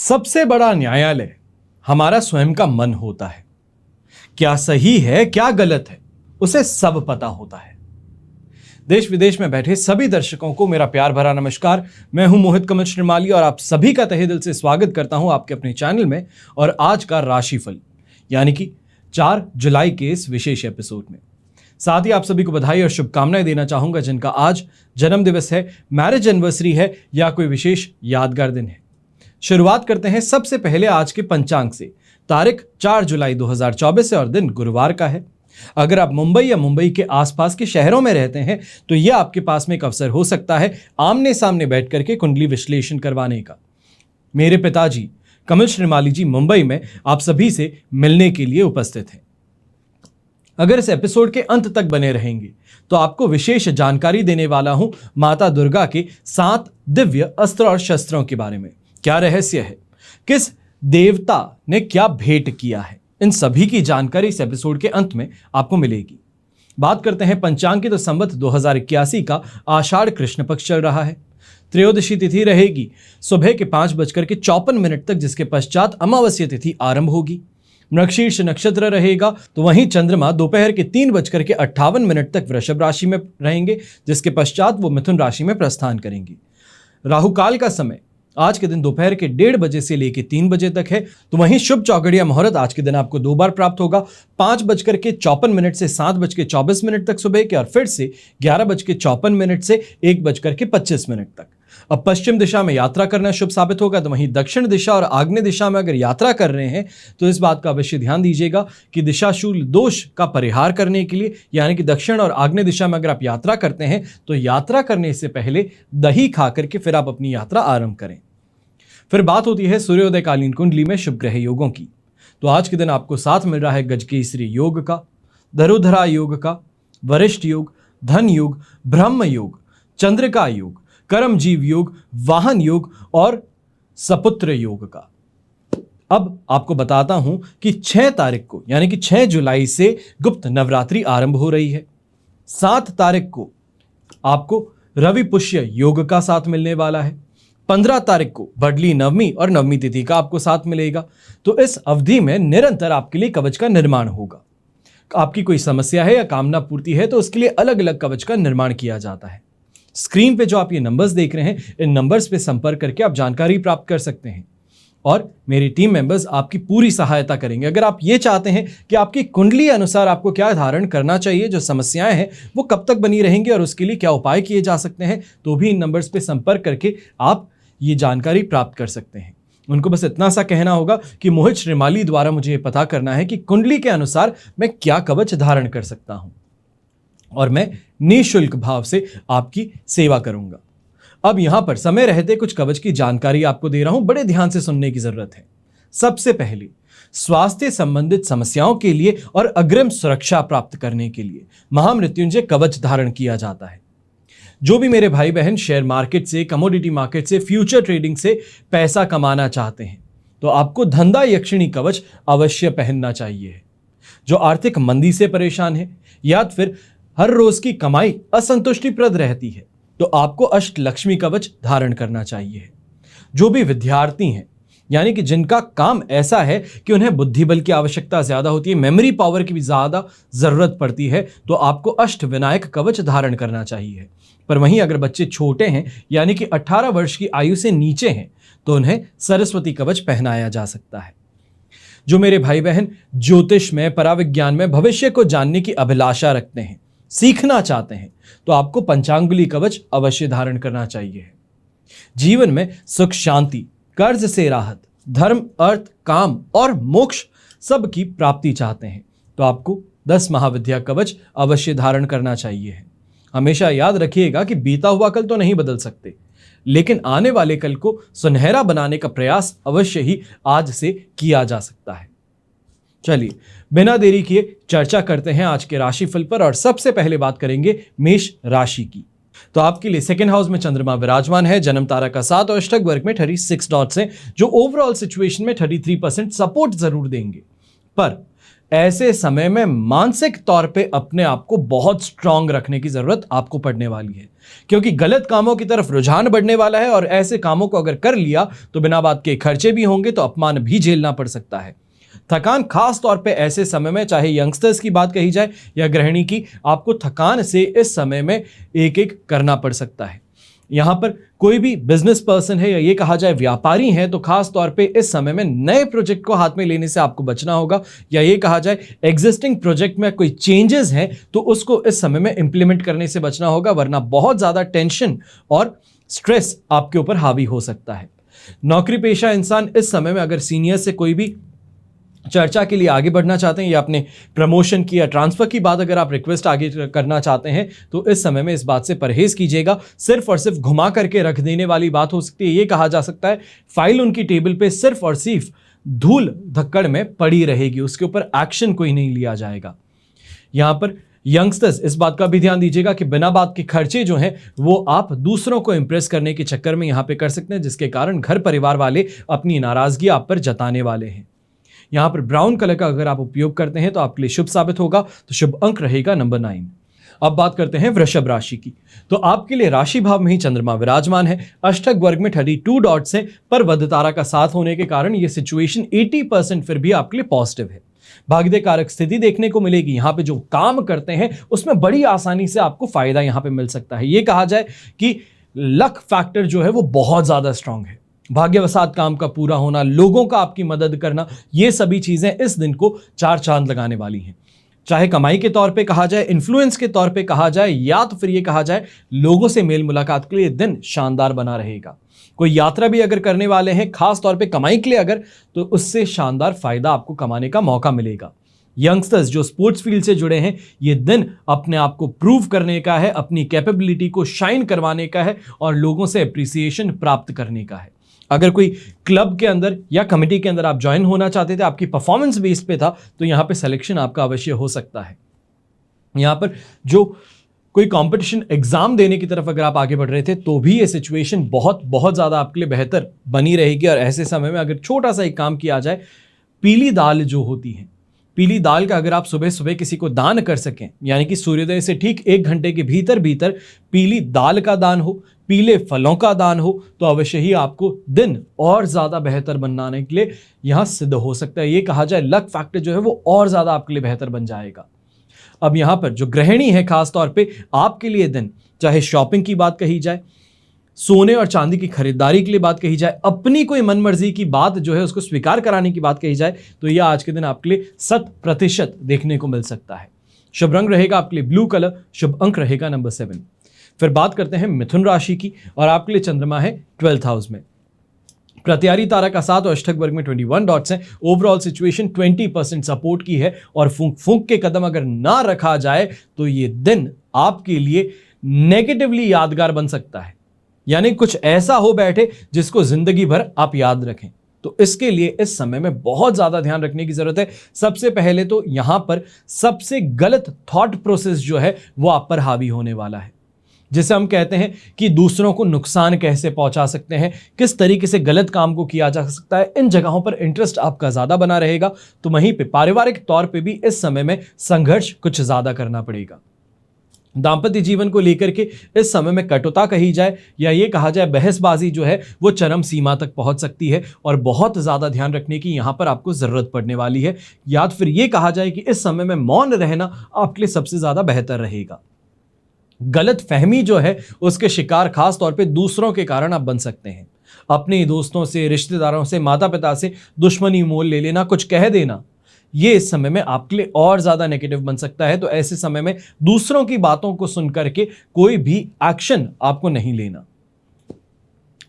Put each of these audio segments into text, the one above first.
सबसे बड़ा न्यायालय हमारा स्वयं का मन होता है। क्या सही है क्या गलत है उसे सब पता होता है। देश विदेश में बैठे सभी दर्शकों को मेरा प्यार भरा नमस्कार। मैं हूं मोहित कमल श्रीमाली और आप सभी का तहे दिल से स्वागत करता हूं आपके अपने चैनल में और आज का राशिफल यानी कि 4 जुलाई के इस विशेष एपिसोड में। साथ ही आप सभी को बधाई और शुभकामनाएं देना चाहूंगा जिनका आज जन्म दिवस है, मैरिज एनिवर्सरी है या कोई विशेष यादगार दिन है। शुरुआत करते हैं सबसे पहले आज के पंचांग से। तारीख 4 जुलाई 2024 है और दिन गुरुवार का है। अगर आप मुंबई या मुंबई के आसपास के शहरों में रहते हैं तो यह आपके पास में एक अवसर हो सकता है आमने सामने बैठ करके कुंडली विश्लेषण करवाने का। मेरे पिताजी कमल श्रीमाली जी मुंबई में आप सभी से मिलने के लिए उपस्थित हैं। अगर इस एपिसोड के अंत तक बने रहेंगे तो आपको विशेष जानकारी देने वाला हूं माता दुर्गा के 7 दिव्य अस्त्र और शस्त्रों के बारे में। क्या रहस्य है, किस देवता ने क्या भेंट किया है, इन सभी की जानकारी इस एपिसोड के अंत में आपको मिलेगी। बात करते हैं पंचांग की तो संवत 2081 का आषाढ़ कृष्ण पक्ष चल रहा है। त्रयोदशी तिथि रहेगी सुबह के 5:54 तक, जिसके पश्चात अमावस्या तिथि आरंभ होगी। मृगशीर्ष नक्षत्र रहेगा तो वहीं चंद्रमा दोपहर के 3:58 तक वृषभ राशि में रहेंगे, जिसके पश्चात वो मिथुन राशि में प्रस्थान करेंगे। राहु काल का समय आज के दिन दोपहर के 1:30 बजे से लेकर 3 बजे तक है। तो वहीं शुभ चौघड़िया मुहूर्त आज के दिन आपको 2 बार प्राप्त होगा, 5:54 से 7:24 तक सुबह के, और फिर से 11:54 से 1:25 तक। अब पश्चिम दिशा में यात्रा करना शुभ साबित होगा। तो वहीं दक्षिण दिशा और आग्नेय दिशा में अगर यात्रा कर रहे हैं तो इस बात का अवश्य ध्यान दीजिएगा कि दिशाशूल दोष का परिहार करने के लिए, यानी कि दक्षिण और आग्नेय दिशा में अगर आप यात्रा करते हैं तो यात्रा करने से पहले दही खा करके फिर आप अपनी यात्रा आरंभ करें। फिर बात होती है सूर्योदयकालीन कुंडली में शुभ ग्रह योगों की। तो आज के दिन आपको साथ मिल रहा है गजकेसरी योग का, धरुधरा योग का, वरिष्ठ योग, धन योग, ब्रह्म योग, चंद्रिका योग, कर्मजीव योग, वाहन योग और सपुत्र योग का। अब आपको बताता हूं कि 6 तारीख को यानी कि 6 जुलाई से गुप्त नवरात्रि आरंभ हो रही है। 7 तारीख को आपको रवि पुष्य योग का साथ मिलने वाला है। 15 तारीख को बडली नवमी और नवमी तिथि का आपको साथ मिलेगा। तो इस अवधि में निरंतर आपके लिए कवच का निर्माण होगा। आपकी कोई समस्या है या कामना पूर्ति है तो उसके लिए अलग अलग कवच का निर्माण किया जाता है। स्क्रीन पे जो आप ये नंबर्स देख रहे हैं, इन नंबर्स पे संपर्क करके आप जानकारी प्राप्त कर सकते हैं और मेरी टीम मेंबर्स आपकी पूरी सहायता करेंगे। अगर आप ये चाहते हैं कि आपकी कुंडली अनुसार आपको क्या धारण करना चाहिए, जो समस्याएं हैं वो कब तक बनी रहेंगी और उसके लिए क्या उपाय किए जा सकते हैं, तो भी इन नंबर्स पे संपर्क करके आप ये जानकारी प्राप्त कर सकते हैं। उनको बस इतना सा कहना होगा कि मोहित श्रीमाली द्वारा मुझे ये पता करना है कि कुंडली के अनुसार मैं क्या कवच धारण कर सकता हूं और मैं निःशुल्क भाव से आपकी सेवा करूंगा। अब यहां पर समय रहते कुछ कवच की जानकारी आपको दे रहा हूं, बड़े ध्यान से सुनने की जरूरत है। सबसे पहले स्वास्थ्य संबंधित समस्याओं के लिए और अग्रिम सुरक्षा प्राप्त करने के लिए महामृत्युंजय कवच धारण किया जाता है। जो भी मेरे भाई बहन शेयर मार्केट से, कमोडिटी मार्केट से, फ्यूचर ट्रेडिंग से पैसा कमाना चाहते हैं तो आपको धंधा यक्षिणी कवच अवश्य पहनना चाहिए। जो आर्थिक मंदी से परेशान है या फिर हर रोज की कमाई असंतुष्टिप्रद रहती है तो आपको अष्टलक्ष्मी कवच धारण करना चाहिए। जो भी विद्यार्थी हैं यानी कि जिनका काम ऐसा है कि उन्हें बुद्धि बल की आवश्यकता ज्यादा होती है, मेमोरी पावर की भी ज्यादा जरूरत पड़ती है, तो आपको अष्ट विनायक कवच धारण करना चाहिए। पर वहीं अगर बच्चे छोटे हैं यानी कि 18 वर्ष की आयु से नीचे हैं तो उन्हें सरस्वती कवच पहनाया जा सकता है। जो मेरे भाई बहन ज्योतिष में, पराविज्ञान में भविष्य को जानने की अभिलाषा रखते हैं, सीखना चाहते हैं, तो आपको पंचांगुली कवच अवश्य धारण करना चाहिए। जीवन में सुख शांति, कर्ज से राहत, धर्म, अर्थ, काम और मोक्ष सब की प्राप्ति चाहते हैं तो आपको 10 महाविद्या कवच अवश्य धारण करना चाहिए। हमेशा याद रखिएगा कि बीता हुआ कल तो नहीं बदल सकते, लेकिन आने वाले कल को सुनहरा बनाने का प्रयास अवश्य ही आज से किया जा सकता है। चलिए बिना देरी किए चर्चा करते हैं आज के राशिफल पर और सबसे पहले बात करेंगे मेष राशि की। तो आपके लिए सेकंड हाउस में चंद्रमा विराजमान है, जन्म तारा का 7 और अष्टक वर्ग में 36 डॉट्स हैं, जो ओवरऑल सिचुएशन में 33% सपोर्ट जरूर देंगे। पर ऐसे समय में मानसिक तौर पे अपने आप को बहुत स्ट्रांग रखने की जरूरत आपको पड़ने वाली है, क्योंकि गलत कामों की तरफ रुझान बढ़ने वाला है और ऐसे कामों को अगर कर लिया तो बिना बात के खर्चे भी होंगे, तो अपमान भी झेलना पड़ सकता है। थकान खास तौर पे ऐसे समय में, चाहे यंगस्टर्स की बात कही जाए या गृहिणी की, आपको थकान से इस समय में एक एक करना पड़ सकता है। यहां पर कोई भी बिजनेस पर्सन है या ये कहा जाए व्यापारी है, तो खास तौर पे इस समय में नए प्रोजेक्ट को हाथ में लेने से आपको बचना होगा, या ये कहा जाए एग्जिस्टिंग प्रोजेक्ट में कोई चेंजेस हैं तो उसको इस समय में इंप्लीमेंट करने से बचना होगा, वरना बहुत ज्यादा टेंशन और स्ट्रेस आपके ऊपर हावी हो सकता है। नौकरी पेशा इंसान इस समय में अगर सीनियर से कोई भी चर्चा के लिए आगे बढ़ना चाहते हैं या अपने प्रमोशन की या ट्रांसफर की बात अगर आप रिक्वेस्ट आगे करना चाहते हैं, तो इस समय में इस बात से परहेज कीजिएगा। सिर्फ और सिर्फ घुमा करके रख देने वाली बात हो सकती है। ये कहा जा सकता है फाइल उनकी टेबल पे सिर्फ और सिर्फ धूल धक्कड़ में पड़ी रहेगी, उसके ऊपर एक्शन कोई नहीं लिया जाएगा। यहां पर यंगस्टर्स इस बात का भी ध्यान दीजिएगा कि बिना बात के खर्चे जो हैं वो आप दूसरों को इंप्रेस करने के चक्कर में यहां पे कर सकते हैं, जिसके कारण घर परिवार वाले अपनी नाराजगी आप पर जताने वाले हैं। यहां पर ब्राउन कलर का अगर आप उपयोग करते हैं तो आपके लिए शुभ साबित होगा, तो शुभ अंक रहेगा नंबर 9। अब बात करते हैं वृषभ राशि की। तो आपके लिए राशि भाव में ही चंद्रमा विराजमान है, अष्टक वर्ग में 32 डॉट्स हैं, पर वध तारा का साथ होने के कारण यह सिचुएशन 80% फिर भी आपके लिए पॉजिटिव है। भाग्य कारक स्थिति देखने को मिलेगी। यहां पे जो काम करते हैं उसमें बड़ी आसानी से आपको फायदा यहां पे मिल सकता है। यह कहा जाए कि लक फैक्टर जो है वो बहुत ज्यादा स्ट्रांग है। भाग्यवसात काम का पूरा होना, लोगों का आपकी मदद करना, ये सभी चीजें इस दिन को 4 चांद लगाने वाली हैं। चाहे कमाई के तौर पे कहा जाए, इन्फ्लुएंस के तौर पे कहा जाए, या तो फिर ये कहा जाए लोगों से मेल मुलाकात के लिए दिन शानदार बना रहेगा। कोई यात्रा भी अगर करने वाले हैं, खास तौर पे कमाई के लिए अगर, तो उससे शानदार फायदा आपको कमाने का मौका मिलेगा। यंगस्टर्स जो स्पोर्ट्स फील्ड से जुड़े हैं, ये दिन अपने आप को प्रूव करने का है, अपनी कैपेबिलिटी को शाइन करवाने का है और लोगों से अप्रिसिएशन प्राप्त करने का है। अगर कोई क्लब के अंदर या कमेटी के अंदर आप ज्वाइन होना चाहते थे, आपकी परफॉर्मेंस बेस पे था, तो यहां पे सिलेक्शन आपका अवश्य हो सकता है। यहां पर जो कोई कंपटीशन एग्जाम देने की तरफ अगर आप आगे बढ़ रहे थे, तो भी ये सिचुएशन बहुत बहुत ज्यादा आपके लिए बेहतर बनी रहेगी। और ऐसे समय में अगर छोटा सा एक काम किया जाए, पीली दाल जो होती है, पीली दाल का अगर आप सुबह सुबह किसी को दान कर सकें, यानी कि सूर्योदय से ठीक 1 घंटे के भीतर भीतर पीली दाल का दान हो, पीले फलों का दान हो, तो अवश्य ही आपको दिन और ज्यादा बेहतर बनाने के लिए यहां सिद्ध हो सकता है। ये कहा जाए लक फैक्टर जो है वो और ज्यादा आपके लिए बेहतर बन जाएगा। अब यहां पर जो गृहिणी है, खास तौर पे आपके लिए दिन, चाहे शॉपिंग की बात कही जाए, सोने और चांदी की खरीदारी के लिए बात कही जाए, अपनी कोई मनमर्जी की बात जो है उसको स्वीकार कराने की बात कही जाए, तो यह आज के दिन आपके लिए 100% देखने को मिल सकता है। शुभ रंग रहेगा आपके लिए ब्लू कलर, शुभ अंक रहेगा नंबर 7। फिर बात करते हैं मिथुन राशि की, और आपके लिए चंद्रमा है 12th हाउस में। प्रत्यारी तारा का साथ और अष्टक वर्ग में 21 डॉट्स हैं। ओवरऑल सिचुएशन 20% सपोर्ट की है, और फूंक फूंक के कदम अगर ना रखा जाए तो ये दिन आपके लिए नेगेटिवली यादगार बन सकता है, यानी कुछ ऐसा हो बैठे जिसको जिंदगी भर आप याद रखें। तो इसके लिए इस समय में बहुत ज्यादा ध्यान रखने की जरूरत है। सबसे पहले तो यहां पर सबसे गलत थॉट प्रोसेस जो है वो आप पर हावी होने वाला है, जिसे हम कहते हैं कि दूसरों को नुकसान कैसे पहुंचा सकते हैं, किस तरीके से गलत काम को किया जा सकता है, इन जगहों पर इंटरेस्ट आपका ज्यादा बना रहेगा। तो वहीं पे पारिवारिक तौर पे भी इस समय में संघर्ष कुछ ज्यादा करना पड़ेगा। दाम्पत्य जीवन को लेकर के इस समय में कटुता कही जाए या ये कहा जाए बहसबाजी जो है वो चरम सीमा तक पहुंच सकती है, और बहुत ज्यादा ध्यान रखने की यहां पर आपको जरूरत पड़ने वाली है। या फिर ये कहा जाए कि इस समय में मौन रहना आपके लिए सबसे ज्यादा बेहतर रहेगा। गलत फहमी जो है उसके शिकार खास तौर पे दूसरों के कारण आप बन सकते हैं। अपने दोस्तों से, रिश्तेदारों से, माता पिता से दुश्मनी मोल ले लेना, कुछ कह देना, ये इस समय में आपके लिए और ज्यादा नेगेटिव बन सकता है। तो ऐसे समय में दूसरों की बातों को सुन करके कोई भी एक्शन आपको नहीं लेना।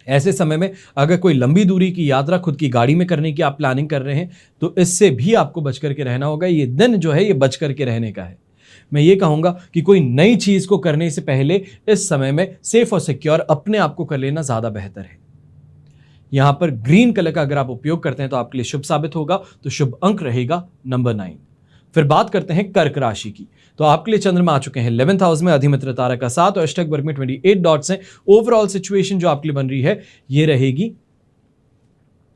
ऐसे समय में अगर कोई लंबी दूरी की यात्रा खुद की गाड़ी में करने की आप प्लानिंग कर रहे हैं, तो इससे भी आपको बच करके रहना होगा। ये दिन जो है ये बच करके रहने का है। मैं ये कहूंगा कि कोई नई चीज को करने से पहले इस समय में सेफ और सिक्योर अपने आप को कर लेना ज्यादा बेहतर है। यहां पर ग्रीन कलर का अगर आप उपयोग करते हैं तो आपके लिए शुभ साबित होगा, तो शुभ अंक रहेगा नंबर 9। फिर बात करते हैं कर्क राशि की। तो आपके लिए चंद्रमा आ चुके हैं 11th हाउस में, अधिमित्र तारा का साथ और अष्टक वर्ग में 28 डॉट्स हैं। ओवरऑल सिचुएशन जो आपके लिए बन रही है ये रहेगी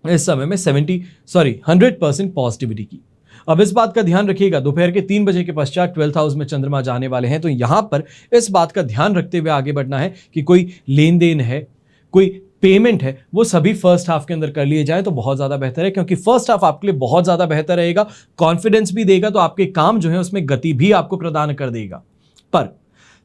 इस समय में 100% पॉजिटिविटी की। अब इस बात का ध्यान रखिएगा, दोपहर के 3 बजे के पश्चात 12th हाउस में चंद्रमा जाने वाले हैं, तो यहां पर इस बात का ध्यान रखते हुए आगे बढ़ना है कि कोई लेन देन है, कोई पेमेंट है, वो सभी फर्स्ट हाफ के अंदर कर लिए जाए तो बहुत ज्यादा बेहतर है, क्योंकि फर्स्ट हाफ आपके लिए बहुत ज्यादा बेहतर रहेगा, कॉन्फिडेंस भी देगा, तो आपके काम जो है उसमें गति भी आपको प्रदान कर देगा। पर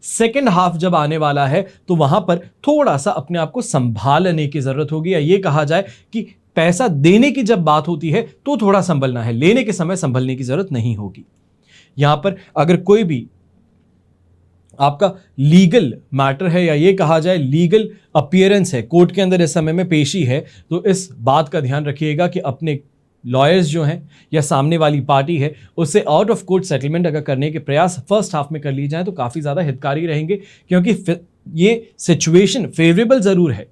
सेकेंड हाफ जब आने वाला है तो वहां पर थोड़ा सा अपने आप को संभालने की जरूरत होगी, या ये कहा जाए कि पैसा देने की जब बात होती है तो थोड़ा संभलना है, लेने के समय संभलने की जरूरत नहीं होगी। यहां पर अगर कोई भी आपका लीगल मैटर है, या ये कहा जाए लीगल अपीयरेंस है, कोर्ट के अंदर इस समय में पेशी है, तो इस बात का ध्यान रखिएगा कि अपने लॉयर्स जो हैं या सामने वाली पार्टी है उससे आउट ऑफ कोर्ट सेटलमेंट अगर करने के प्रयास फर्स्ट हाफ में कर लिए जाए तो काफ़ी ज़्यादा हितकारी रहेंगे, क्योंकि ये सिचुएशन फेवरेबल ज़रूर है,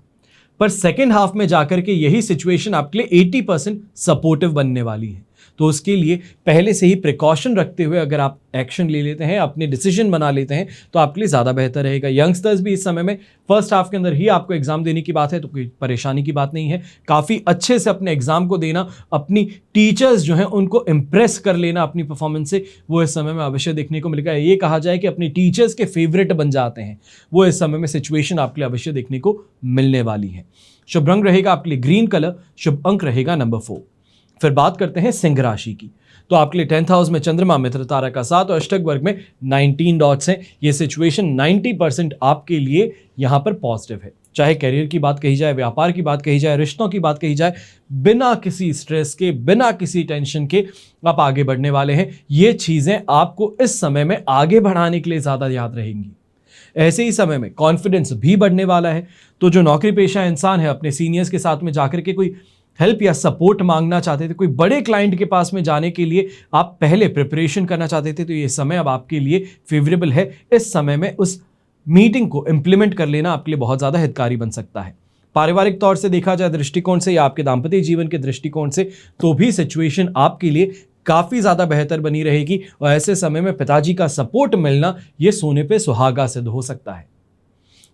पर सेकेंड हाफ में जाकर के यही सिचुएशन आपके लिए 80% सपोर्टिव बनने वाली है। तो उसके लिए पहले से ही प्रिकॉशन रखते हुए अगर आप एक्शन ले लेते हैं, अपने डिसीजन बना लेते हैं, तो आपके लिए ज़्यादा बेहतर रहेगा। यंगस्टर्स भी इस समय में फर्स्ट हाफ के अंदर ही आपको एग्जाम देने की बात है, तो कोई परेशानी की बात नहीं है, काफ़ी अच्छे से अपने एग्जाम को देना, अपनी टीचर्स जो हैं उनको इंप्रेस कर लेना अपनी परफॉर्मेंस से, वो इस समय में अवश्य देखने को मिलेगा। ये कहा जाए कि अपनी टीचर्स के फेवरेट बन जाते हैं, वो इस समय में सिचुएशन आपके लिए अवश्य देखने को मिलने वाली है। शुभ रंग रहेगा आपके लिए ग्रीन कलर, शुभ अंक रहेगा नंबर 4। फिर बात करते हैं सिंह राशि की, तो आपके लिए 10th हाउस में चंद्रमा मित्र तारा का 7 और अष्टक वर्ग में 19 डॉट्स हैं। ये सिचुएशन 90% आपके लिए यहां पर पॉजिटिव है, चाहे करियर की बात कही जाए, व्यापार की बात कही जाए, रिश्तों की बात कही जाए, बिना किसी स्ट्रेस के, बिना किसी टेंशन के आप आगे बढ़ने वाले हैं। ये चीजें आपको इस समय में आगे बढ़ाने के लिए ज्यादा याद रहेंगी। ऐसे ही समय में कॉन्फिडेंस भी बढ़ने वाला है, तो जो नौकरी पेशा इंसान है अपने सीनियर्स के साथ में जाकर के कोई हेल्प या सपोर्ट मांगना चाहते थे, कोई बड़े क्लाइंट के पास में जाने के लिए आप पहले प्रिपरेशन करना चाहते थे, तो ये समय अब आपके लिए फेवरेबल है। इस समय में उस मीटिंग को इंप्लीमेंट कर लेना आपके लिए बहुत ज़्यादा हितकारी बन सकता है। पारिवारिक तौर से देखा जाए दृष्टिकोण से या आपके दाम्पत्य जीवन के दृष्टिकोण से, तो भी सिचुएशन आपके लिए काफ़ी ज़्यादा बेहतर बनी रहेगी, और ऐसे समय में पिताजी का सपोर्ट मिलना ये सोने पे सुहागा सिद्ध हो सकता है।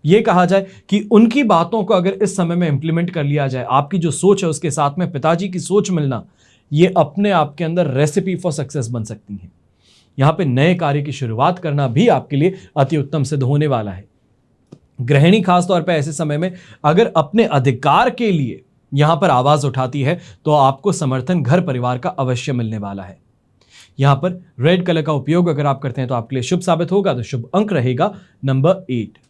ये कहा जाए कि उनकी बातों को अगर इस समय में इंप्लीमेंट कर लिया जाए, आपकी जो सोच है उसके साथ में पिताजी की सोच मिलना, ये अपने आप के अंदर रेसिपी फॉर सक्सेस बन सकती है। यहां पे नए कार्य की शुरुआत करना भी आपके लिए अति उत्तम सिद्ध होने वाला है। गृहिणी खासतौर पर ऐसे समय में अगर अपने अधिकार के लिए यहां पर आवाज उठाती है, तो आपको समर्थन घर परिवार का अवश्य मिलने वाला है। यहां पर रेड कलर का उपयोग अगर आप करते हैं तो आपके लिए शुभ साबित होगा, तो शुभ अंक रहेगा नंबर 8।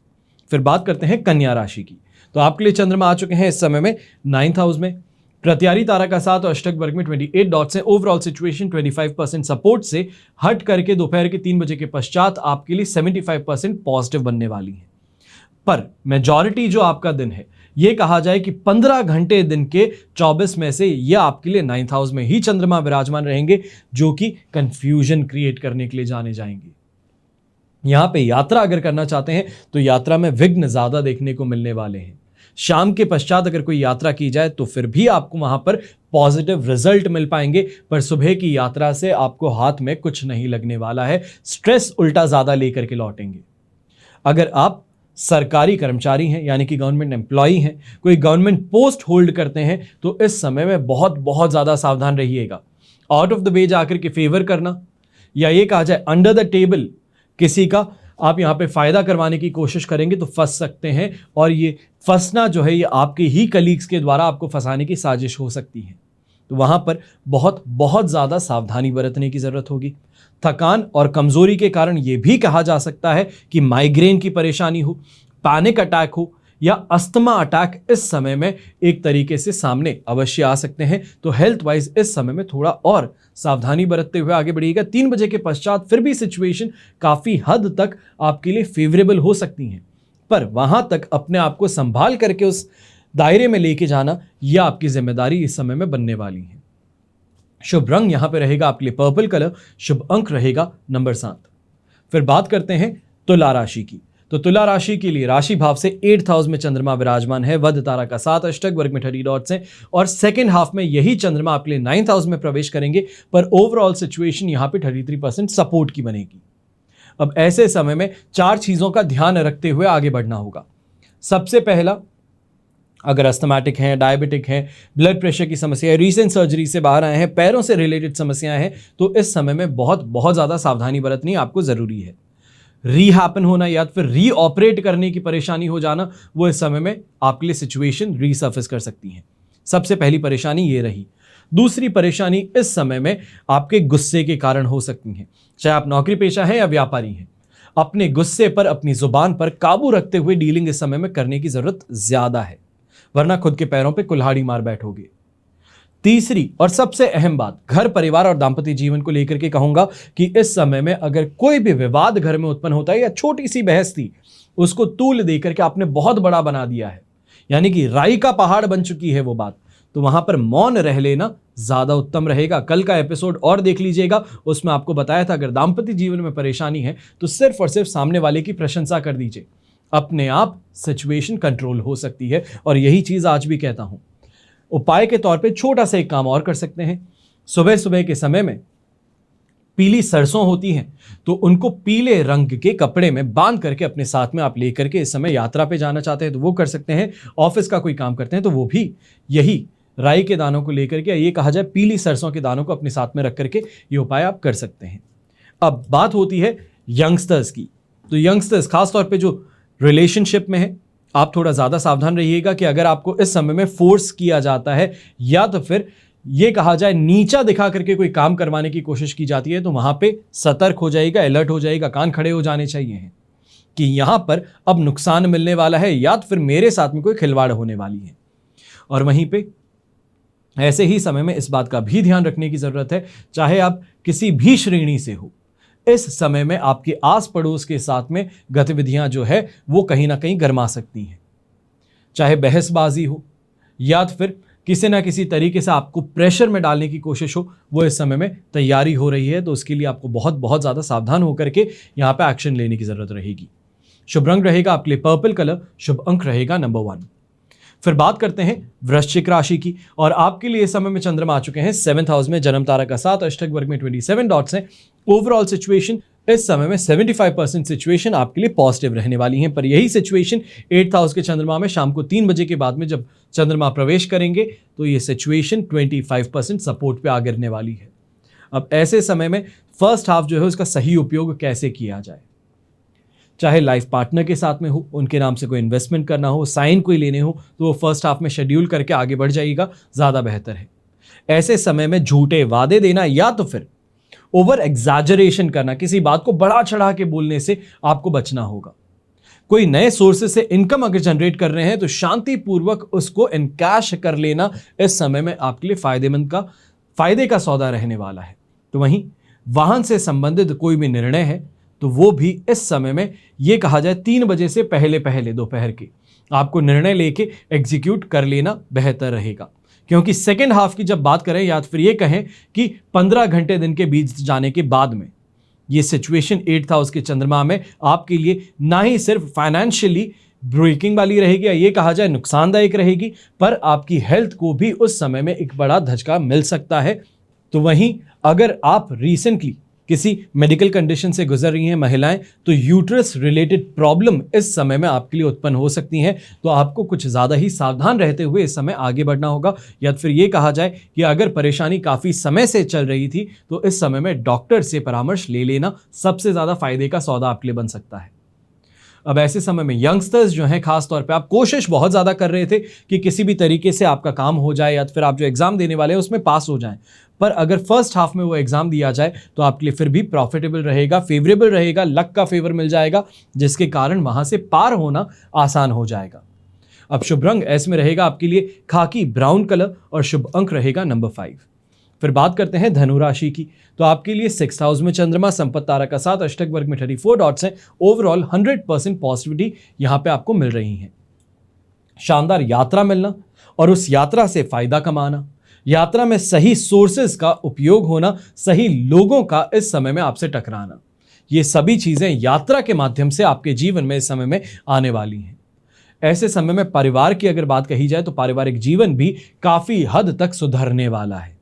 फिर बात करते हैं कन्या राशि की, तो आपके लिए चंद्रमा आ चुके हैं इस समय में 9th हाउस में, प्रत्यारी तारा का 7 और अष्टक वर्ग में 28 डॉट्स हैं। ओवरऑल सिचुएशन 25% सपोर्ट से हट करके दोपहर के 3 बजे के पश्चात आपके लिए 75% पॉजिटिव बनने वाली है। पर मेजॉरिटी जो आपका दिन है, ये कहा जाए कि 15 घंटे दिन के 24 में से ये आपके लिए 9th हाउस में ही चंद्रमा विराजमान रहेंगे, जो कि कंफ्यूजन क्रिएट करने के लिए जाने जाएंगे। यहां पे यात्रा अगर करना चाहते हैं तो यात्रा में विघ्न ज्यादा देखने को मिलने वाले हैं। शाम के पश्चात अगर कोई यात्रा की जाए तो फिर भी आपको वहां पर पॉजिटिव रिजल्ट मिल पाएंगे, पर सुबह की यात्रा से आपको हाथ में कुछ नहीं लगने वाला है, स्ट्रेस उल्टा ज्यादा लेकर के लौटेंगे। अगर आप सरकारी कर्मचारी हैं, यानी कि गवर्नमेंट एम्प्लॉई हैं, कोई गवर्नमेंट पोस्ट होल्ड करते हैं, तो इस समय में बहुत बहुत ज्यादा सावधान रहिएगा। आउट ऑफ द वे जाकर के फेवर करना, या ये कहा जाए अंडर द टेबल किसी का आप यहां पे फायदा करवाने की कोशिश करेंगे तो फंस सकते हैं, और ये फंसना जो है ये आपके ही कलीग्स के द्वारा आपको फंसाने की साजिश हो सकती है। तो वहां पर बहुत बहुत ज्यादा सावधानी बरतने की जरूरत होगी। थकान और कमजोरी के कारण यह भी कहा जा सकता है कि माइग्रेन की परेशानी हो, पैनिक अटैक हो, या अस्थमा अटैक इस समय में एक तरीके से सामने अवश्य आ सकते हैं। तो हेल्थ वाइज इस समय में थोड़ा और सावधानी बरतते हुए आगे बढ़िएगा। 3 बजे के पश्चात फिर भी सिचुएशन काफी हद तक आपके लिए फेवरेबल हो सकती है, पर वहां तक अपने आप को संभाल करके उस दायरे में लेके जाना, यह आपकी जिम्मेदारी इस समय में बनने वाली है। शुभ रंग यहां पे रहेगा आपके लिए पर्पल कलर, शुभ अंक रहेगा नंबर 7। फिर बात करते हैं तुला राशि की, तो तुला राशि के लिए राशि भाव से 8th हाउस में चंद्रमा विराजमान है, वध तारा का 7 अष्टक वर्ग में 30 डॉट्स हैं, और सेकेंड हाफ में यही चंद्रमा आपके लिए 9th हाउस में प्रवेश करेंगे, पर ओवरऑल सिचुएशन यहां पे 33% सपोर्ट की बनेगी। अब ऐसे समय में 4 चीजों का ध्यान रखते हुए आगे बढ़ना होगा। सबसे पहला, अगर अस्थमैटिक हैं, डायबिटिक हैं, ब्लड प्रेशर की समस्या है, रीसेंट सर्जरी से बाहर आए हैं, पैरों से रिलेटेड समस्याएं हैं, तो इस समय में बहुत बहुत ज़्यादा सावधानी बरतनी आपको ज़रूरी है। रीहैपन होना या फिर रीऑपरेट करने की परेशानी हो जाना, वो इस समय में आपके लिए सिचुएशन रीसर्फेस कर सकती है। सबसे पहली परेशानी ये रही। दूसरी परेशानी इस समय में आपके गुस्से के कारण हो सकती है। चाहे आप नौकरी पेशा हैं या व्यापारी हैं, अपने गुस्से पर, अपनी जुबान पर काबू रखते हुए डीलिंग इस समय में करने की जरूरत ज्यादा है, वरना खुद के पैरों पे कुल्हाड़ी मार बैठोगे। तीसरी और सबसे अहम बात, घर परिवार और दाम्पत्य जीवन को लेकर के कहूंगा कि इस समय में अगर कोई भी विवाद घर में उत्पन्न होता है या छोटी सी बहस थी, उसको तूल देकर के आपने बहुत बड़ा बना दिया है, यानी कि राई का पहाड़ बन चुकी है वो बात, तो वहां पर मौन रह लेना ज्यादा उत्तम रहेगा। कल का एपिसोड और देख लीजिएगा, उसमें आपको बताया था अगर दाम्पत्य जीवन में परेशानी है तो सिर्फ और सिर्फ सामने वाले की प्रशंसा कर दीजिए, अपने आप सिचुएशन कंट्रोल हो सकती है। और यही चीज आज भी कहता हूं। उपाय के तौर पे छोटा सा एक काम और कर सकते हैं। सुबह सुबह के समय में पीली सरसों होती हैं, तो उनको पीले रंग के कपड़े में बांध करके अपने साथ में आप लेकर के इस समय यात्रा पे जाना चाहते हैं तो वो कर सकते हैं। ऑफिस का कोई काम करते हैं तो वो भी यही राई के दानों को लेकर के, ये कहा जाए पीली सरसों के दानों को अपने साथ में रख करके ये उपाय आप कर सकते हैं। अब बात होती है यंगस्टर्स की, तो यंगस्टर्स खासतौर पे जो रिलेशनशिप में है, आप थोड़ा ज्यादा सावधान रहिएगा कि अगर आपको इस समय में फोर्स किया जाता है या तो फिर ये कहा जाए नीचा दिखा करके कोई काम करवाने की कोशिश की जाती है, तो वहां पे सतर्क हो जाएगा, अलर्ट हो जाएगा, कान खड़े हो जाने चाहिए कि यहां पर अब नुकसान मिलने वाला है या तो फिर मेरे साथ में कोई खिलवाड़ होने वाली है। और वहीं पे ऐसे ही समय में इस बात का भी ध्यान रखने की जरूरत है, चाहे आप किसी भी श्रेणी से हो, इस समय में आपके आस पड़ोस के साथ में गतिविधियां जो है वो कहीं ना कहीं गरमा सकती हैं। चाहे बहसबाजी हो या फिर किसी ना किसी तरीके से आपको प्रेशर में डालने की कोशिश हो, वो इस समय में तैयारी हो रही है, तो उसके लिए आपको बहुत बहुत ज्यादा सावधान होकर के यहां पे एक्शन लेने की जरूरत रहेगी। शुभ रंग रहेगा आपके लिए पर्पल कलर, शुभ अंक रहेगा नंबर 1। फिर बात करते हैं वृश्चिक राशि की, और आपके लिए इस समय में चंद्रमा आ चुके हैं 7th हाउस में, जन्म तारा का 7, अष्टक वर्ग में 27 डॉट्स हैं। ओवरऑल सिचुएशन इस समय में 75% सिचुएशन आपके लिए पॉजिटिव रहने वाली है, पर यही सिचुएशन 8th हाउस के चंद्रमा में शाम को 3 बजे के बाद में जब चंद्रमा प्रवेश करेंगे तो ये सिचुएशन 25% सपोर्ट पे आ गिरने वाली है। अब ऐसे समय में फर्स्ट हाफ जो है उसका सही उपयोग कैसे किया जाए, चाहे लाइफ पार्टनर के साथ में हो, उनके नाम से कोई इन्वेस्टमेंट करना हो, साइन कोई लेने हो, तो वो फर्स्ट हाफ में शेड्यूल करके आगे बढ़ जाइएगा, ज़्यादा बेहतर है। ऐसे समय में झूठे वादे देना या तो फिर ओवर एग्जैजरेशन करना, किसी बात को बढ़ा चढ़ा के बोलने से आपको बचना होगा। कोई नए सोर्सेज से इनकम अगर जनरेट कर रहे हैं तो शांतिपूर्वक उसको इनकैश कर लेना इस समय में आपके लिए फायदे का सौदा रहने वाला है। तो वहीं वाहन से संबंधित कोई भी निर्णय है तो वो भी इस समय में ये कहा जाए 3 बजे से पहले पहले दोपहर के आपको निर्णय लेके एग्जीक्यूट कर लेना बेहतर रहेगा, क्योंकि सेकेंड हाफ की जब बात करें या फिर ये कहें कि 15 घंटे दिन के बीत जाने के बाद में ये सिचुएशन 8th हाउस के चंद्रमा में आपके लिए ना ही सिर्फ फाइनेंशियली ब्रेकिंग वाली रहेगी या ये कहा जाए नुकसानदायक रहेगी, पर आपकी हेल्थ को भी उस समय में एक बड़ा धचका मिल सकता है। तो वहीं अगर आप रिसेंटली किसी मेडिकल कंडीशन से गुजर रही हैं महिलाएं, तो यूट्रस रिलेटेड प्रॉब्लम इस समय में आपके लिए उत्पन्न हो सकती हैं, तो आपको कुछ ज़्यादा ही सावधान रहते हुए इस समय आगे बढ़ना होगा। या फिर ये कहा जाए कि अगर परेशानी काफ़ी समय से चल रही थी तो इस समय में डॉक्टर से परामर्श ले लेना सबसे ज़्यादा फायदे का सौदा आपके लिए बन सकता है। अब ऐसे समय में यंगस्टर्स जो हैं, खास तौर पे आप कोशिश बहुत ज़्यादा कर रहे थे कि किसी भी तरीके से आपका काम हो जाए या फिर आप जो एग्ज़ाम देने वाले हैं उसमें पास हो जाएं, पर अगर फर्स्ट हाफ में वो एग्ज़ाम दिया जाए तो आपके लिए फिर भी प्रॉफिटेबल रहेगा, फेवरेबल रहेगा, लक का फेवर मिल जाएगा, जिसके कारण वहाँ से पार होना आसान हो जाएगा। अब शुभ रंग ऐसे में रहेगा आपके लिए खाकी ब्राउन कलर और शुभ अंक रहेगा नंबर 5। फिर बात करते हैं धनु राशि की, तो आपके लिए 6th हाउस में चंद्रमा, संपत्ति तारा का 7, अष्टक वर्ग में 34 डॉट्स हैं। ओवरऑल 100% पॉजिटिविटी यहां पे आपको मिल रही है। शानदार यात्रा मिलना और उस यात्रा से फायदा कमाना, यात्रा में सही सोर्सेज का उपयोग होना, सही लोगों का इस समय में आपसे टकराना, ये सभी चीजें यात्रा के माध्यम से आपके जीवन में इस समय में आने वाली हैं। ऐसे समय में परिवार की अगर बात कही जाए तो पारिवारिक जीवन भी काफी हद तक सुधरने वाला है।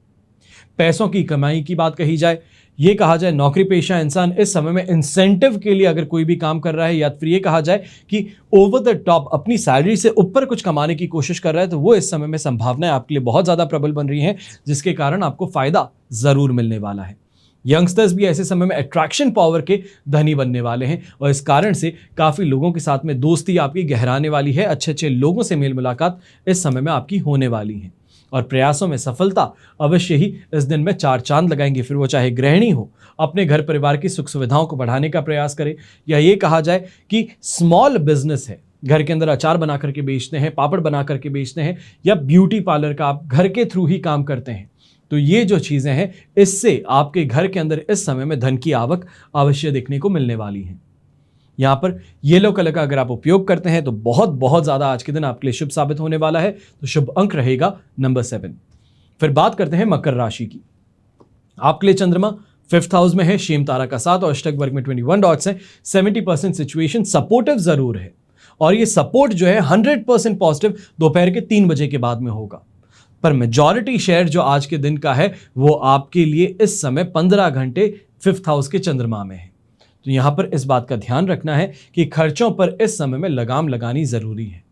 पैसों की कमाई की बात कही जाए ये कहा जाए नौकरी पेशा इंसान इस समय में इंसेंटिव के लिए अगर कोई भी काम कर रहा है, या फिर ये कहा जाए कि ओवर द टॉप अपनी सैलरी से ऊपर कुछ कमाने की कोशिश कर रहा है, तो वो इस समय में संभावनाएं आपके लिए बहुत ज्यादा प्रबल बन रही हैं, जिसके कारण आपको फायदा जरूर मिलने वाला है। यंगस्टर्स भी ऐसे समय में अट्रैक्शन पावर के धनी बनने वाले हैं और इस कारण से काफी लोगों के साथ में दोस्ती आपकी गहराने वाली है। अच्छे अच्छे लोगों से मेल मुलाकात इस समय में आपकी होने वाली है और प्रयासों में सफलता अवश्य ही इस दिन में चार चांद लगाएंगे। फिर वो चाहे गृहिणी हो, अपने घर परिवार की सुख सुविधाओं को बढ़ाने का प्रयास करे, या ये कहा जाए कि स्मॉल बिजनेस है, घर के अंदर अचार बना करके बेचते हैं, पापड़ बना करके बेचते हैं, या ब्यूटी पार्लर का आप घर के थ्रू ही काम करते हैं, तो ये जो चीजें हैं इससे आपके घर के अंदर इस समय में धन की आवक अवश्य देखने को मिलने वाली है। यहां पर येलो कलर का अगर आप उपयोग करते हैं तो बहुत बहुत ज्यादा आज के दिन आपके लिए शुभ साबित होने वाला है। तो शुभ अंक रहेगा नंबर 7। फिर बात करते हैं मकर राशि की। आपके लिए चंद्रमा 5th हाउस में है, शेम तारा का साथ और अष्टक वर्ग में 21 डॉट्स हैं। 70% सिचुएशन सपोर्टिव जरूर है और ये सपोर्ट जो है 100% पॉजिटिव दोपहर के 3 बजे के बाद में होगा, पर मेजॉरिटी शेयर जो आज के दिन का है वो आपके लिए इस समय 15 घंटे 5th हाउस के चंद्रमा में है। तो यहां पर इस बात का ध्यान रखना है कि खर्चों पर इस समय में लगाम लगानी जरूरी है।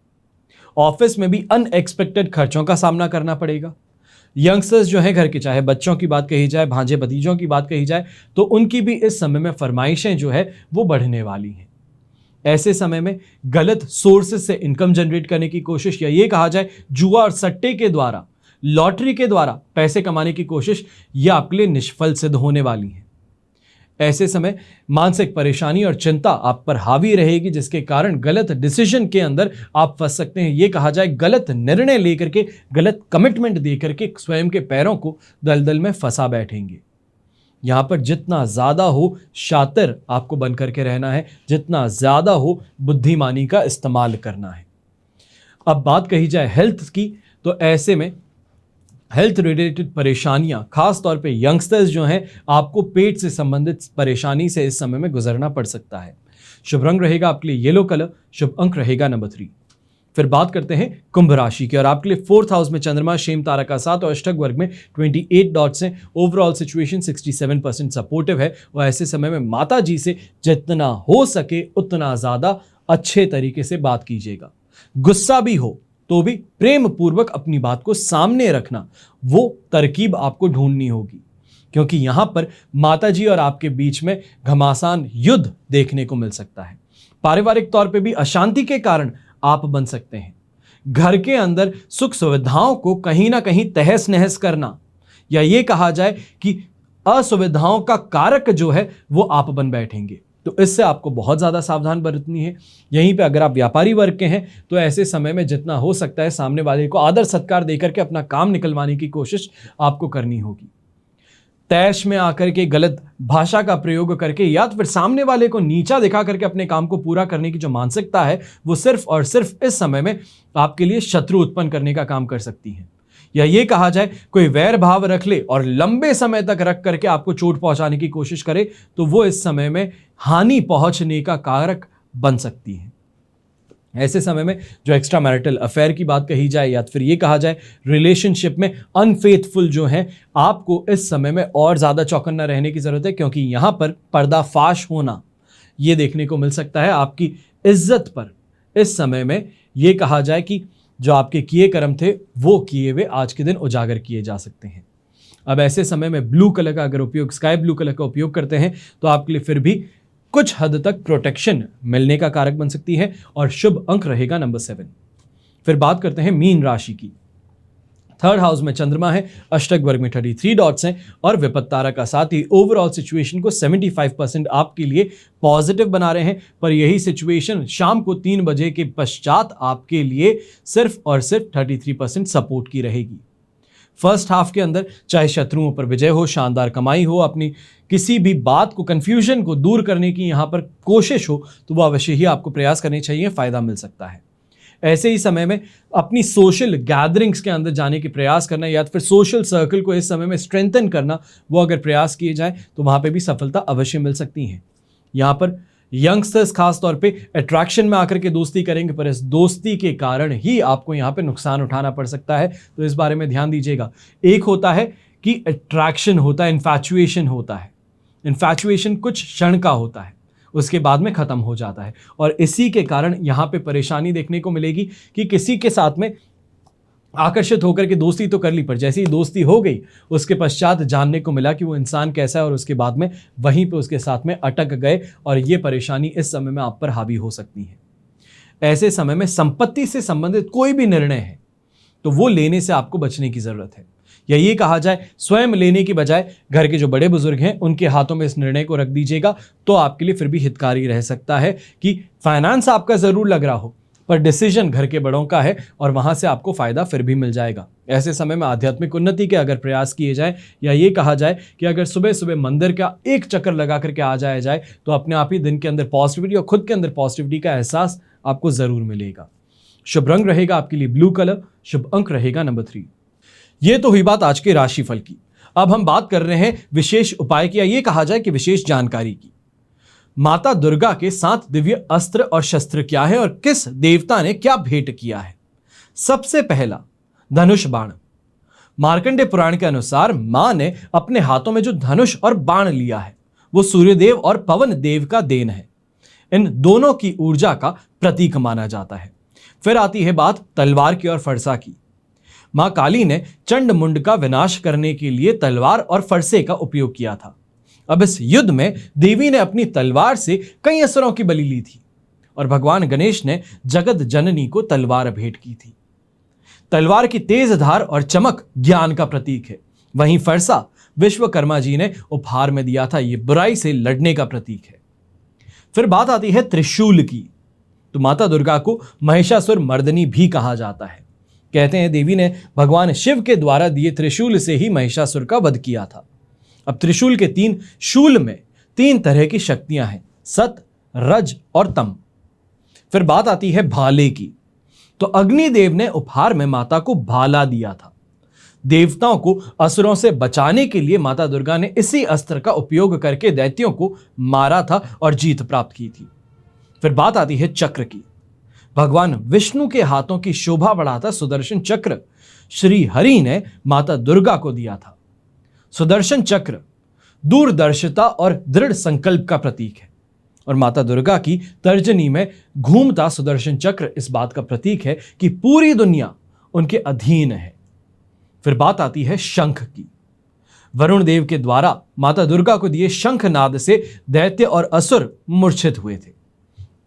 ऑफिस में भी अनएक्सपेक्टेड खर्चों का सामना करना पड़ेगा। यंगस्टर्स जो है घर के, चाहे बच्चों की बात कही जाए, भांजे भतीजों की बात कही जाए, तो उनकी भी इस समय में फरमाइशें जो है वो बढ़ने वाली हैं। ऐसे समय में गलत सोर्सेस से इनकम जनरेट करने की कोशिश, या ये कहा जाए जुआ और सट्टे के द्वारा, लॉटरी के द्वारा पैसे कमाने की कोशिश, यह आपके लिए निष्फल सिद्ध होने वाली है। ऐसे समय मानसिक परेशानी और चिंता आप पर हावी रहेगी, जिसके कारण गलत डिसीजन के अंदर आप फंस सकते हैं। यह कहा जाए गलत निर्णय लेकर के, गलत कमिटमेंट देकर के स्वयं के पैरों को दलदल में फंसा बैठेंगे। यहां पर जितना ज्यादा हो शातिर आपको बन करके रहना है, जितना ज्यादा हो बुद्धिमानी का इस्तेमाल करना है। अब बात कही जाए हेल्थ की, तो ऐसे में हेल्थ रिलेटेड परेशानियां, खास तौर पे यंगस्टर्स जो हैं, आपको पेट से संबंधित परेशानी से इस समय में गुजरना पड़ सकता है। शुभ रंग रहेगा आपके लिए येलो कलर, शुभ अंक रहेगा नंबर 3। फिर बात करते हैं कुंभ राशि की और आपके लिए 4th हाउस में चंद्रमा, शेम तारा का साथ और अष्टक वर्ग में 28 डॉट्स हैं। ओवरऑल सिचुएशन 67% सपोर्टिव है और ऐसे समय में माता जी से जितना हो सके उतना ज्यादा अच्छे तरीके से बात कीजिएगा। गुस्सा भी हो तो भी प्रेम पूर्वक अपनी बात को सामने रखना, वो तरकीब आपको ढूंढनी होगी, क्योंकि यहां पर माताजी और आपके बीच में घमासान युद्ध देखने को मिल सकता है। पारिवारिक तौर पे भी अशांति के कारण आप बन सकते हैं। घर के अंदर सुख सुविधाओं को कहीं ना कहीं तहस नहस करना, या ये कहा जाए कि असुविधाओं का कारक जो है वो आप बन बैठेंगे, तो इससे आपको बहुत ज़्यादा सावधान बरतनी है। यहीं पे अगर आप व्यापारी वर्ग के हैं तो ऐसे समय में जितना हो सकता है सामने वाले को आदर सत्कार देकर के अपना काम निकलवाने की कोशिश आपको करनी होगी। तैश में आकर के गलत भाषा का प्रयोग करके या तो फिर सामने वाले को नीचा दिखा करके अपने काम को पूरा करने की जो मानसिकता है वो सिर्फ और सिर्फ इस समय में आपके लिए शत्रु उत्पन्न करने का काम कर सकती है। या ये कहा जाए कोई वैर भाव रख ले और लंबे समय तक रख करके आपको चोट पहुंचाने की कोशिश करे, तो वो इस समय में हानि पहुंचने का कारक बन सकती है। ऐसे समय में जो एक्स्ट्रा मैरिटल अफेयर की बात कही जाए या फिर ये कहा जाए रिलेशनशिप में अनफेथफुल जो है, आपको इस समय में और ज्यादा चौकन्ना रहने की जरूरत है, क्योंकि यहां पर पर्दाफाश होना ये देखने को मिल सकता है। आपकी इज्जत पर इस समय में ये कहा जाए कि जो आपके किए कर्म थे वो किए हुए आज के दिन उजागर किए जा सकते हैं। अब ऐसे समय में ब्लू कलर का अगर उपयोग, स्काई ब्लू कलर का उपयोग करते हैं तो आपके लिए फिर भी कुछ हद तक प्रोटेक्शन मिलने का कारक बन सकती है और शुभ अंक रहेगा नंबर 7। फिर बात करते हैं मीन राशि की। 3rd हाउस में चंद्रमा है, अष्टक वर्ग में 33 डॉट्स हैं और विपत्त तारा का साथ ही ओवरऑल सिचुएशन को 75% आपके लिए पॉजिटिव बना रहे हैं, पर यही सिचुएशन शाम को 3 बजे के पश्चात आपके लिए सिर्फ और सिर्फ 33% सपोर्ट की रहेगी। फर्स्ट हाफ के अंदर चाहे शत्रुओं पर विजय हो, शानदार कमाई हो, अपनी किसी भी बात को, कंफ्यूजन को दूर करने की यहां पर कोशिश हो, तो वह अवश्य ही आपको प्रयास करने चाहिए, फायदा मिल सकता है। ऐसे ही समय में अपनी सोशल गैदरिंग्स के अंदर जाने के प्रयास करना या फिर सोशल सर्कल को इस समय में स्ट्रेंथन करना, वो अगर प्रयास किए जाए तो वहां पे भी सफलता अवश्य मिल सकती है। यहाँ पर यंगस्टर्स खास तौर पे अट्रैक्शन में आकर के दोस्ती करेंगे, पर इस दोस्ती के कारण ही आपको यहाँ पे नुकसान उठाना पड़ सकता है, तो इस बारे में ध्यान दीजिएगा। एक होता है कि अट्रैक्शन होता है, इन्फैचुएशन होता है, इन्फैचुएशन कुछ क्षण का होता है, उसके बाद में खत्म हो जाता है। और इसी के कारण यहां पे परेशानी देखने को मिलेगी कि किसी के साथ में आकर्षित होकर के दोस्ती तो कर ली, पर जैसे ही दोस्ती हो गई उसके पश्चात जानने को मिला कि वो इंसान कैसा है और उसके बाद में वहीं पे उसके साथ में अटक गए, और ये परेशानी इस समय में आप पर हावी हो सकती है। ऐसे समय में संपत्ति से संबंधित कोई भी निर्णय है तो वो लेने से आपको बचने की जरूरत है, या ये कहा जाए स्वयं लेने की बजाय घर के जो बड़े बुजुर्ग हैं उनके हाथों में इस निर्णय को रख दीजिएगा, तो आपके लिए फिर भी हितकारी रह सकता है कि फाइनेंस आपका जरूर लग रहा हो पर डिसीजन घर के बड़ों का है और वहां से आपको फायदा फिर भी मिल जाएगा। ऐसे समय में आध्यात्मिक उन्नति के अगर प्रयास किए जाए, या ये कहा जाए कि अगर सुबह सुबह मंदिर का एक चक्कर लगा करके आ जाया जाए तो अपने आप ही दिन के अंदर पॉजिटिविटी और खुद के अंदर पॉजिटिविटी का एहसास आपको जरूर मिलेगा। शुभ रंग रहेगा आपके लिए ब्लू कलर, शुभ अंक रहेगा नंबर 3। ये तो हुई बात आज के राशिफल की। अब हम बात कर रहे हैं विशेष उपाय की, या ये कहा जाए कि विशेष जानकारी की। माता दुर्गा के 7 दिव्य अस्त्र और शस्त्र क्या है और किस देवता ने क्या भेंट किया है। सबसे पहला धनुष बाण। मार्कंडेय पुराण के अनुसार मां ने अपने हाथों में जो धनुष और बाण लिया है वो सूर्यदेव और पवन देव का देन है। इन दोनों की ऊर्जा का प्रतीक माना जाता है। फिर आती है बात तलवार की और फरसा की। मां काली ने चंड मुंड का विनाश करने के लिए तलवार और फरसे का उपयोग किया था। अब इस युद्ध में देवी ने अपनी तलवार से कई असुरों की बलि ली थी और भगवान गणेश ने जगत जननी को तलवार भेंट की थी। तलवार की तेज धार और चमक ज्ञान का प्रतीक है, वहीं फरसा विश्वकर्मा जी ने उपहार में दिया था, यह बुराई से लड़ने का प्रतीक है। फिर बात आती है त्रिशूल की। तो माता दुर्गा को महिषासुर मर्दनी भी कहा जाता है। कहते हैं देवी ने भगवान शिव के द्वारा दिए त्रिशूल से ही महिषासुर का वध किया था। अब त्रिशूल के 3 शूल में 3 तरह की शक्तियां हैं, सत, रज और तम। फिर बात आती है भाले की। तो अग्निदेव ने उपहार में माता को भाला दिया था। देवताओं को असुरों से बचाने के लिए माता दुर्गा ने इसी अस्त्र का उपयोग करके दैत्यों को मारा था और जीत प्राप्त की थी। फिर बात आती है चक्र की। भगवान विष्णु के हाथों की शोभा बढ़ाता सुदर्शन चक्र श्री हरि ने माता दुर्गा को दिया था। सुदर्शन चक्र दूरदर्शिता और दृढ़ संकल्प का प्रतीक है और माता दुर्गा की तर्जनी में घूमता सुदर्शन चक्र इस बात का प्रतीक है कि पूरी दुनिया उनके अधीन है। फिर बात आती है शंख की। वरुण देव के द्वारा माता दुर्गा को दिए शंखनाद से दैत्य और असुर मूर्छित हुए थे।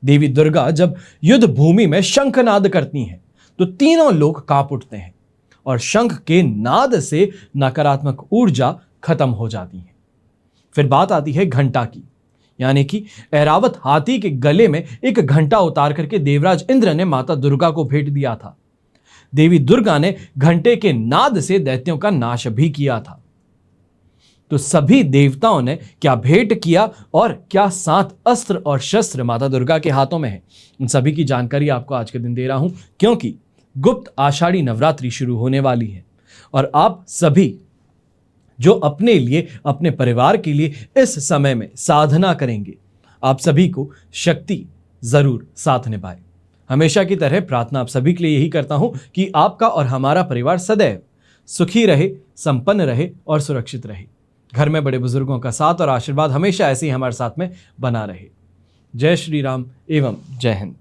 देवी दुर्गा जब युद्ध भूमि में शंखनाद करती हैं तो तीनों लोग कांप उठते हैं और शंख के नाद से नकारात्मक ऊर्जा खत्म हो जाती है। फिर बात आती है घंटा की, यानी कि ऐरावत हाथी के गले में एक घंटा उतार करके देवराज इंद्र ने माता दुर्गा को भेंट दिया था। देवी दुर्गा ने घंटे के नाद से दैत्यों का नाश भी किया था। तो सभी देवताओं ने क्या भेंट किया और क्या 7 अस्त्र और शस्त्र माता दुर्गा के हाथों में है, उन सभी की जानकारी आपको आज के दिन दे रहा हूं, क्योंकि गुप्त आषाढ़ी नवरात्रि शुरू होने वाली है और आप सभी जो अपने लिए, अपने परिवार के लिए इस समय में साधना करेंगे, आप सभी को शक्ति जरूर साथ निभाए। हमेशा की तरह प्रार्थना आप सभी के लिए यही करता हूं कि आपका और हमारा परिवार सदैव सुखी रहे, संपन्न रहे और सुरक्षित रहे। घर में बड़े बुजुर्गों का साथ और आशीर्वाद हमेशा ऐसे ही हमारे साथ में बना रहे। जय श्री राम एवं जय हिंद।